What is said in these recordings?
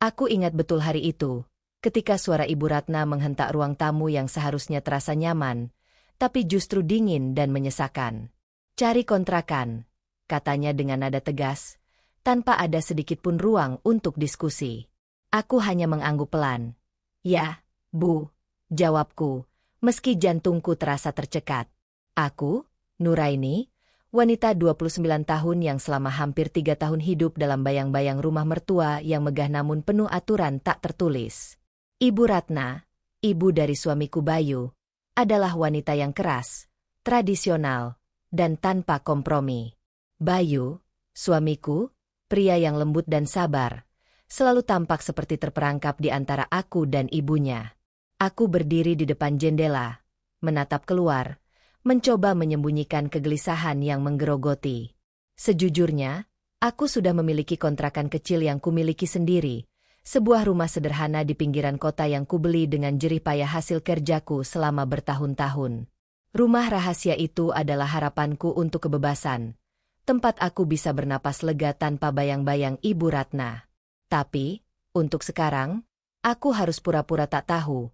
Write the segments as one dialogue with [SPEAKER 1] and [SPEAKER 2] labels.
[SPEAKER 1] Aku ingat betul hari itu, ketika suara Ibu Ratna menghentak ruang tamu yang seharusnya terasa nyaman, tapi justru dingin dan menyesakan. "Cari kontrakan," katanya dengan nada tegas, tanpa ada sedikit pun ruang untuk diskusi. Aku hanya mengangguk pelan. "Ya, Bu," jawabku, meski jantungku terasa tercekat. Aku, Nuraini, wanita 29 tahun yang selama hampir 3 tahun hidup dalam bayang-bayang rumah mertua yang megah namun penuh aturan tak tertulis. Ibu Ratna, ibu dari suamiku Bayu, adalah wanita yang keras, tradisional, dan tanpa kompromi. Bayu, suamiku, pria yang lembut dan sabar, selalu tampak seperti terperangkap di antara aku dan ibunya. Aku berdiri di depan jendela, menatap keluar, mencoba menyembunyikan kegelisahan yang menggerogoti. Sejujurnya, aku sudah memiliki kontrakan kecil yang kumiliki sendiri, sebuah rumah sederhana di pinggiran kota yang kubeli dengan jerih payah hasil kerjaku selama bertahun-tahun. Rumah rahasia itu adalah harapanku untuk kebebasan, tempat aku bisa bernapas lega tanpa bayang-bayang Ibu Ratna. Tapi, untuk sekarang, aku harus pura-pura tak tahu,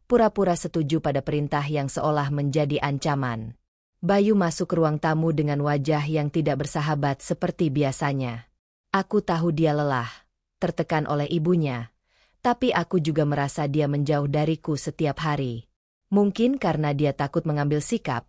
[SPEAKER 1] pura-pura setuju pada perintah yang seolah menjadi ancaman. Bayu masuk ke ruang tamu dengan wajah yang tidak bersahabat seperti biasanya. Aku tahu dia lelah, tertekan oleh ibunya, tapi aku juga merasa dia menjauh dariku setiap hari. Mungkin karena dia takut mengambil sikap,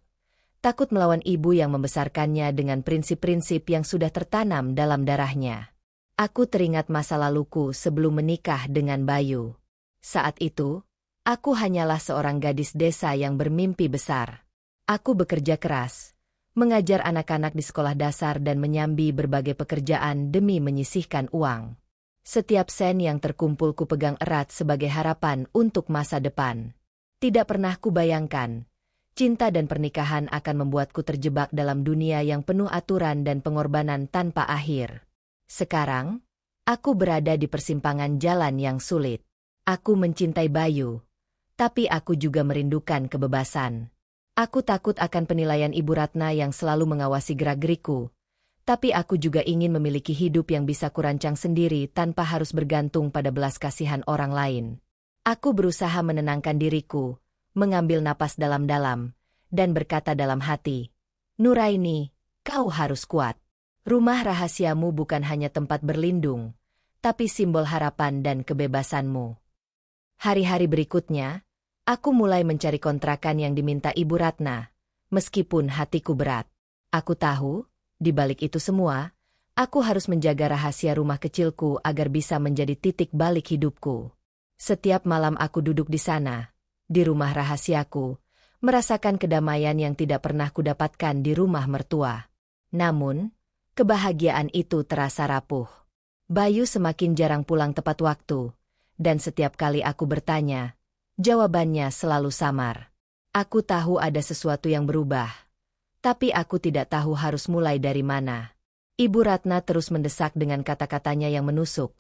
[SPEAKER 1] takut melawan ibu yang membesarkannya dengan prinsip-prinsip yang sudah tertanam dalam darahnya. Aku teringat masa laluku sebelum menikah dengan Bayu. Saat itu, aku hanyalah seorang gadis desa yang bermimpi besar. Aku bekerja keras, mengajar anak-anak di sekolah dasar dan menyambi berbagai pekerjaan demi menyisihkan uang. Setiap sen yang terkumpul kupegang erat sebagai harapan untuk masa depan. Tidak pernah kubayangkan, cinta dan pernikahan akan membuatku terjebak dalam dunia yang penuh aturan dan pengorbanan tanpa akhir. Sekarang, aku berada di persimpangan jalan yang sulit. Aku mencintai Bayu, tapi aku juga merindukan kebebasan. Aku takut akan penilaian Ibu Ratna yang selalu mengawasi gerak-gerikku, tapi aku juga ingin memiliki hidup yang bisa kurancang sendiri tanpa harus bergantung pada belas kasihan orang lain. Aku berusaha menenangkan diriku, mengambil napas dalam-dalam, dan berkata dalam hati, "Nuraini, kau harus kuat. Rumah rahasiamu bukan hanya tempat berlindung, tapi simbol harapan dan kebebasanmu." Hari-hari berikutnya, aku mulai mencari kontrakan yang diminta Ibu Ratna, meskipun hatiku berat. Aku tahu, di balik itu semua, aku harus menjaga rahasia rumah kecilku agar bisa menjadi titik balik hidupku. Setiap malam aku duduk di sana, di rumah rahasiaku, merasakan kedamaian yang tidak pernah kudapatkan di rumah mertua. Namun, kebahagiaan itu terasa rapuh. Bayu semakin jarang pulang tepat waktu, dan setiap kali aku bertanya, jawabannya selalu samar. Aku tahu ada sesuatu yang berubah, tapi aku tidak tahu harus mulai dari mana. Ibu Ratna terus mendesak dengan kata-katanya yang menusuk.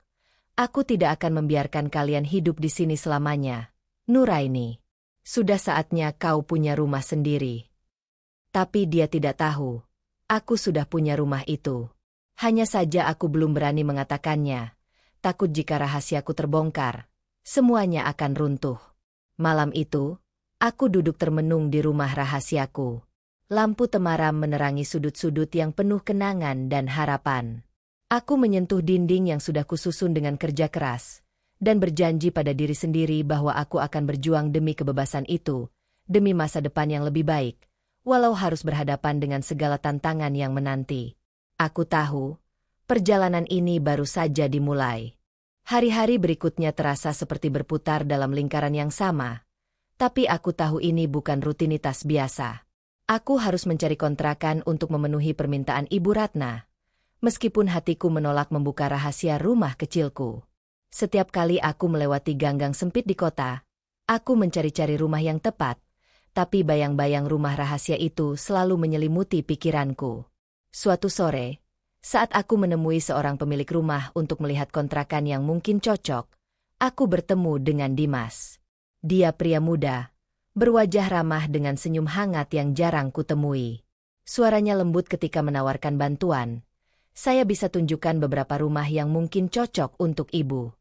[SPEAKER 1] "Aku tidak akan membiarkan kalian hidup di sini selamanya, Nuraini. Sudah saatnya kau punya rumah sendiri." Tapi dia tidak tahu, aku sudah punya rumah itu. Hanya saja aku belum berani mengatakannya, takut jika rahasiaku terbongkar, semuanya akan runtuh. Malam itu, aku duduk termenung di rumah rahasiaku. Lampu temaram menerangi sudut-sudut yang penuh kenangan dan harapan. Aku menyentuh dinding yang sudah kususun dengan kerja keras, dan berjanji pada diri sendiri bahwa aku akan berjuang demi kebebasan itu, demi masa depan yang lebih baik, walau harus berhadapan dengan segala tantangan yang menanti. Aku tahu, perjalanan ini baru saja dimulai. Hari-hari berikutnya terasa seperti berputar dalam lingkaran yang sama, tapi aku tahu ini bukan rutinitas biasa. Aku harus mencari kontrakan untuk memenuhi permintaan Ibu Ratna, meskipun hatiku menolak membuka rahasia rumah kecilku. Setiap kali aku melewati ganggang sempit di kota, aku mencari-cari rumah yang tepat, tapi bayang-bayang rumah rahasia itu selalu menyelimuti pikiranku. Suatu sore, saat aku menemui seorang pemilik rumah untuk melihat kontrakan yang mungkin cocok, aku bertemu dengan Dimas. Dia pria muda, berwajah ramah dengan senyum hangat yang jarang kutemui. Suaranya lembut ketika menawarkan bantuan. "Saya bisa tunjukkan beberapa rumah yang mungkin cocok untuk ibu."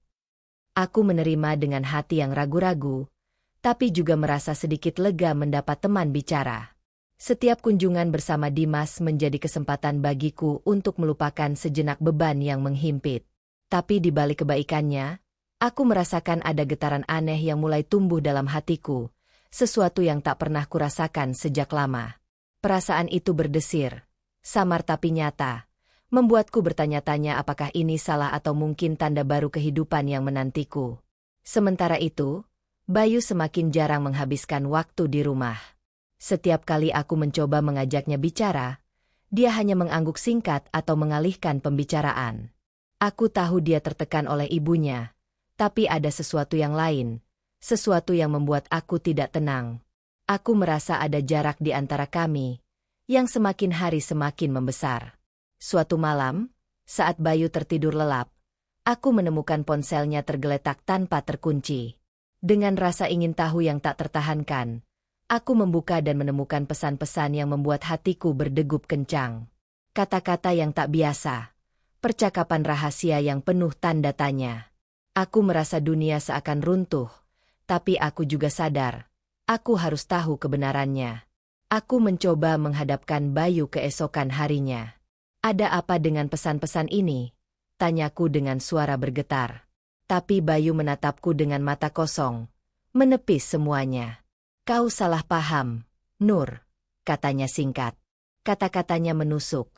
[SPEAKER 1] Aku menerima dengan hati yang ragu-ragu, tapi juga merasa sedikit lega mendapat teman bicara. Setiap kunjungan bersama Dimas menjadi kesempatan bagiku untuk melupakan sejenak beban yang menghimpit. Tapi di balik kebaikannya, aku merasakan ada getaran aneh yang mulai tumbuh dalam hatiku, sesuatu yang tak pernah kurasakan sejak lama. Perasaan itu berdesir, samar tapi nyata, membuatku bertanya-tanya apakah ini salah atau mungkin tanda baru kehidupan yang menantiku. Sementara itu, Bayu semakin jarang menghabiskan waktu di rumah. Setiap kali aku mencoba mengajaknya bicara, dia hanya mengangguk singkat atau mengalihkan pembicaraan. Aku tahu dia tertekan oleh ibunya, tapi ada sesuatu yang lain, sesuatu yang membuat aku tidak tenang. Aku merasa ada jarak di antara kami, yang semakin hari semakin membesar. Suatu malam, saat Bayu tertidur lelap, aku menemukan ponselnya tergeletak tanpa terkunci. Dengan rasa ingin tahu yang tak tertahankan, aku membuka dan menemukan pesan-pesan yang membuat hatiku berdegup kencang. Kata-kata yang tak biasa, percakapan rahasia yang penuh tanda tanya. Aku merasa dunia seakan runtuh, tapi aku juga sadar, aku harus tahu kebenarannya. Aku mencoba menghadapkan Bayu keesokan harinya. Ada apa dengan pesan-pesan ini? Tanyaku dengan suara bergetar. Tapi Bayu menatapku dengan mata kosong, menepis semuanya. Kau salah paham, Nur, katanya singkat. Kata-katanya menusuk,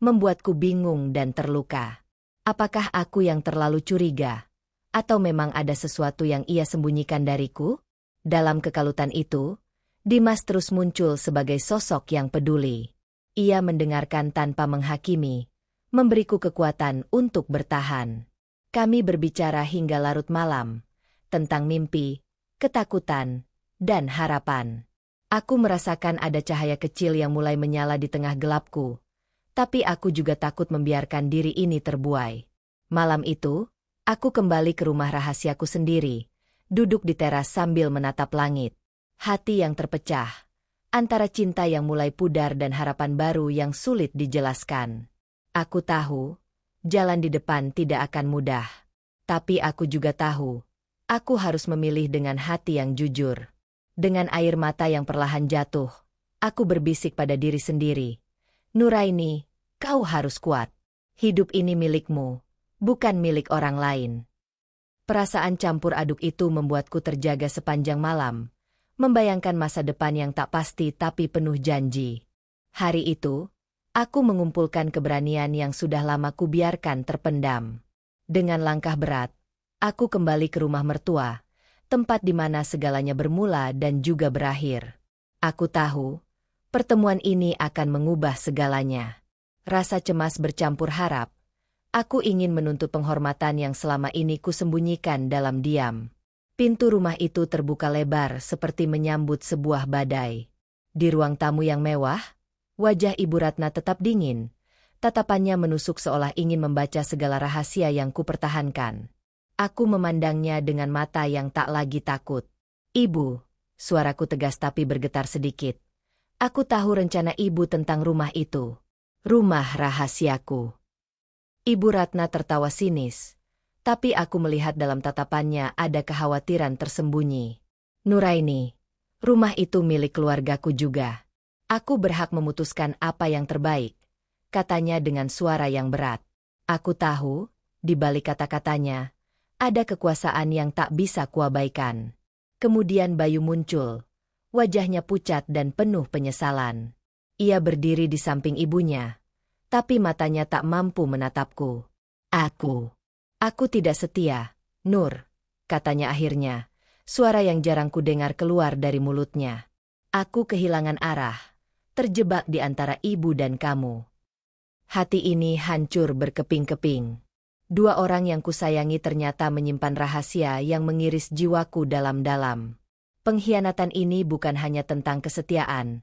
[SPEAKER 1] membuatku bingung dan terluka. Apakah aku yang terlalu curiga? Atau memang ada sesuatu yang ia sembunyikan dariku? Dalam kekalutan itu, Dimas terus muncul sebagai sosok yang peduli. Ia mendengarkan tanpa menghakimi, memberiku kekuatan untuk bertahan. Kami berbicara hingga larut malam, tentang mimpi, ketakutan, dan harapan. Aku merasakan ada cahaya kecil yang mulai menyala di tengah gelapku, tapi aku juga takut membiarkan diri ini terbuai. Malam itu, aku kembali ke rumah rahasiaku sendiri, duduk di teras sambil menatap langit. Hati yang terpecah, antara cinta yang mulai pudar dan harapan baru yang sulit dijelaskan. Aku tahu, jalan di depan tidak akan mudah. Tapi aku juga tahu, aku harus memilih dengan hati yang jujur. Dengan air mata yang perlahan jatuh, aku berbisik pada diri sendiri. Nuraini, kau harus kuat. Hidup ini milikmu, bukan milik orang lain. Perasaan campur aduk itu membuatku terjaga sepanjang malam, membayangkan masa depan yang tak pasti tapi penuh janji. Hari itu, aku mengumpulkan keberanian yang sudah lama kubiarkan terpendam. Dengan langkah berat, aku kembali ke rumah mertua, tempat di mana segalanya bermula dan juga berakhir. Aku tahu, pertemuan ini akan mengubah segalanya. Rasa cemas bercampur harap. Aku ingin menuntut penghormatan yang selama ini kusembunyikan dalam diam. Pintu rumah itu terbuka lebar seperti menyambut sebuah badai. Di ruang tamu yang mewah, wajah Ibu Ratna tetap dingin. Tatapannya menusuk seolah ingin membaca segala rahasia yang kupertahankan. Aku memandangnya dengan mata yang tak lagi takut. Ibu, suaraku tegas tapi bergetar sedikit. Aku tahu rencana ibu tentang rumah itu. Rumah rahasiaku. Ibu Ratna tertawa sinis. Tapi aku melihat dalam tatapannya ada kekhawatiran tersembunyi. Nuraini, rumah itu milik keluargaku juga. Aku berhak memutuskan apa yang terbaik, katanya dengan suara yang berat. Aku tahu, di balik kata-katanya, ada kekuasaan yang tak bisa kuabaikan. Kemudian Bayu muncul, wajahnya pucat dan penuh penyesalan. Ia berdiri di samping ibunya, tapi matanya tak mampu menatapku. Aku tidak setia, Nur, katanya akhirnya, suara yang jarang kudengar keluar dari mulutnya. Aku kehilangan arah, terjebak di antara ibu dan kamu. Hati ini hancur berkeping-keping. Dua orang yang kusayangi ternyata menyimpan rahasia yang mengiris jiwaku dalam-dalam. Pengkhianatan ini bukan hanya tentang kesetiaan,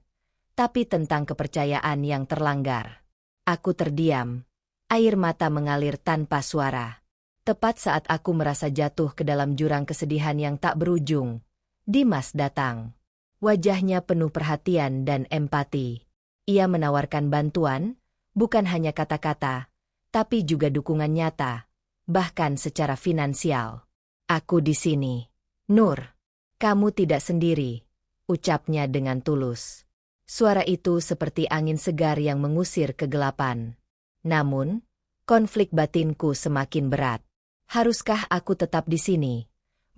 [SPEAKER 1] tapi tentang kepercayaan yang terlanggar. Aku terdiam, air mata mengalir tanpa suara. Tepat saat aku merasa jatuh ke dalam jurang kesedihan yang tak berujung, Dimas datang. Wajahnya penuh perhatian dan empati. Ia menawarkan bantuan, bukan hanya kata-kata, tapi juga dukungan nyata, bahkan secara finansial. Aku di sini. Nur, kamu tidak sendiri, ucapnya dengan tulus. Suara itu seperti angin segar yang mengusir kegelapan. Namun, konflik batinku semakin berat. Haruskah aku tetap di sini,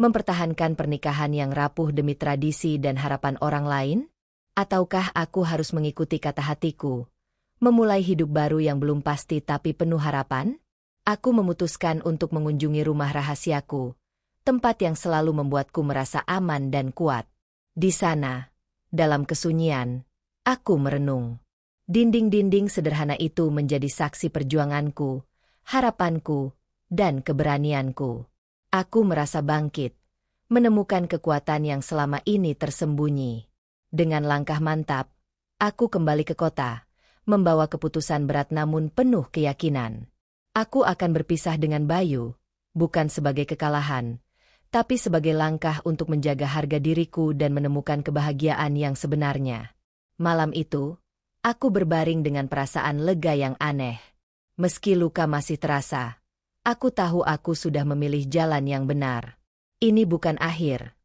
[SPEAKER 1] mempertahankan pernikahan yang rapuh demi tradisi dan harapan orang lain? Ataukah aku harus mengikuti kata hatiku, memulai hidup baru yang belum pasti tapi penuh harapan? Aku memutuskan untuk mengunjungi rumah rahasiaku, tempat yang selalu membuatku merasa aman dan kuat. Di sana, dalam kesunyian, aku merenung. Dinding-dinding sederhana itu menjadi saksi perjuanganku, harapanku, dan keberanianku. Aku merasa bangkit, menemukan kekuatan yang selama ini tersembunyi. Dengan langkah mantap, aku kembali ke kota, membawa keputusan berat namun penuh keyakinan. Aku akan berpisah dengan Bayu, bukan sebagai kekalahan, tapi sebagai langkah untuk menjaga harga diriku dan menemukan kebahagiaan yang sebenarnya. Malam itu, aku berbaring dengan perasaan lega yang aneh. Meski luka masih terasa, aku tahu aku sudah memilih jalan yang benar. Ini bukan akhir,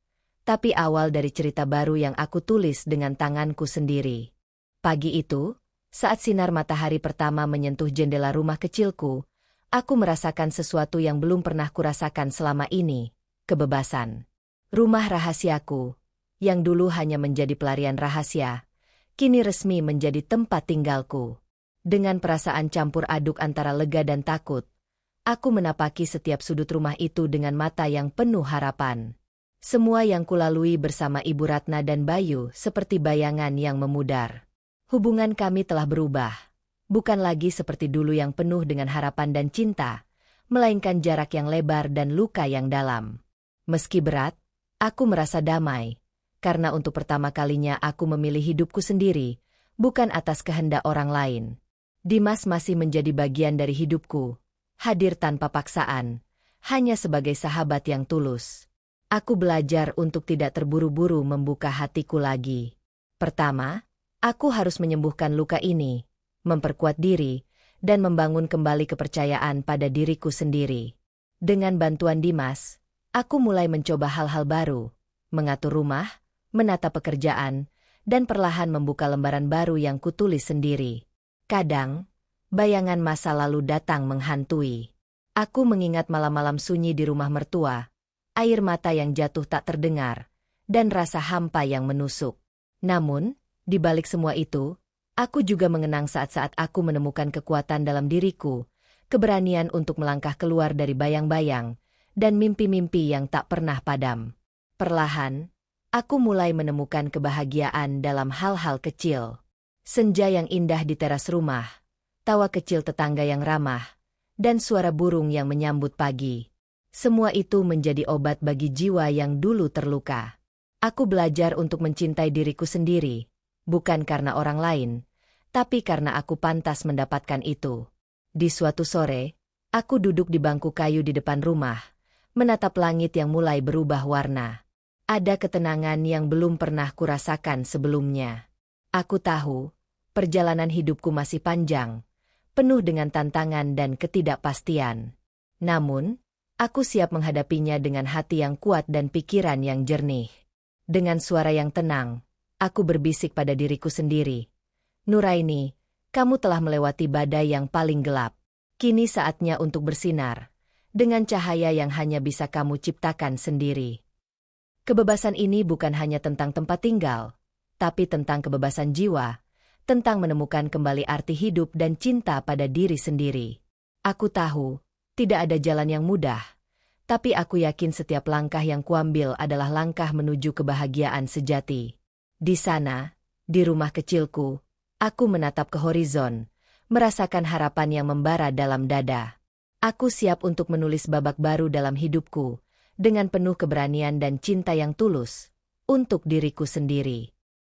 [SPEAKER 1] tapi awal dari cerita baru yang aku tulis dengan tanganku sendiri. Pagi itu, saat sinar matahari pertama menyentuh jendela rumah kecilku, aku merasakan sesuatu yang belum pernah kurasakan selama ini. Kebebasan. Rumah rahasiaku, yang dulu hanya menjadi pelarian rahasia, kini resmi menjadi tempat tinggalku. Dengan perasaan campur aduk antara lega dan takut, aku menapaki setiap sudut rumah itu dengan mata yang penuh harapan. Semua yang kulalui bersama Ibu Ratna dan Bayu seperti bayangan yang memudar. Hubungan kami telah berubah, bukan lagi seperti dulu yang penuh dengan harapan dan cinta, melainkan jarak yang lebar dan luka yang dalam. Meski berat, aku merasa damai, karena untuk pertama kalinya aku memilih hidupku sendiri, bukan atas kehendak orang lain. Dimas masih menjadi bagian dari hidupku, hadir tanpa paksaan, hanya sebagai sahabat yang tulus. Aku belajar untuk tidak terburu-buru membuka hatiku lagi. Pertama, aku harus menyembuhkan luka ini, memperkuat diri, dan membangun kembali kepercayaan pada diriku sendiri. Dengan bantuan Dimas, aku mulai mencoba hal-hal baru, mengatur rumah, menata pekerjaan, dan perlahan membuka lembaran baru yang kutulis sendiri. Kadang, bayangan masa lalu datang menghantui. Aku mengingat malam-malam sunyi di rumah mertua, air mata yang jatuh tak terdengar, dan rasa hampa yang menusuk. Namun, di balik semua itu, aku juga mengenang saat-saat aku menemukan kekuatan dalam diriku, keberanian untuk melangkah keluar dari bayang-bayang, dan mimpi-mimpi yang tak pernah padam. Perlahan, aku mulai menemukan kebahagiaan dalam hal-hal kecil. Senja yang indah di teras rumah, tawa kecil tetangga yang ramah, dan suara burung yang menyambut pagi. Semua itu menjadi obat bagi jiwa yang dulu terluka. Aku belajar untuk mencintai diriku sendiri, bukan karena orang lain, tapi karena aku pantas mendapatkan itu. Di suatu sore, aku duduk di bangku kayu di depan rumah, menatap langit yang mulai berubah warna. Ada ketenangan yang belum pernah kurasakan sebelumnya. Aku tahu, perjalanan hidupku masih panjang, penuh dengan tantangan dan ketidakpastian. Namun, aku siap menghadapinya dengan hati yang kuat dan pikiran yang jernih. Dengan suara yang tenang, aku berbisik pada diriku sendiri. Nuraini, kamu telah melewati badai yang paling gelap. Kini saatnya untuk bersinar, dengan cahaya yang hanya bisa kamu ciptakan sendiri. Kebebasan ini bukan hanya tentang tempat tinggal, tapi tentang kebebasan jiwa, tentang menemukan kembali arti hidup dan cinta pada diri sendiri. Aku tahu, tidak ada jalan yang mudah, tapi aku yakin setiap langkah yang kuambil adalah langkah menuju kebahagiaan sejati. Di sana, di rumah kecilku, aku menatap ke horizon, merasakan harapan yang membara dalam dada. Aku siap untuk menulis babak baru dalam hidupku, dengan penuh keberanian dan cinta yang tulus, untuk diriku sendiri.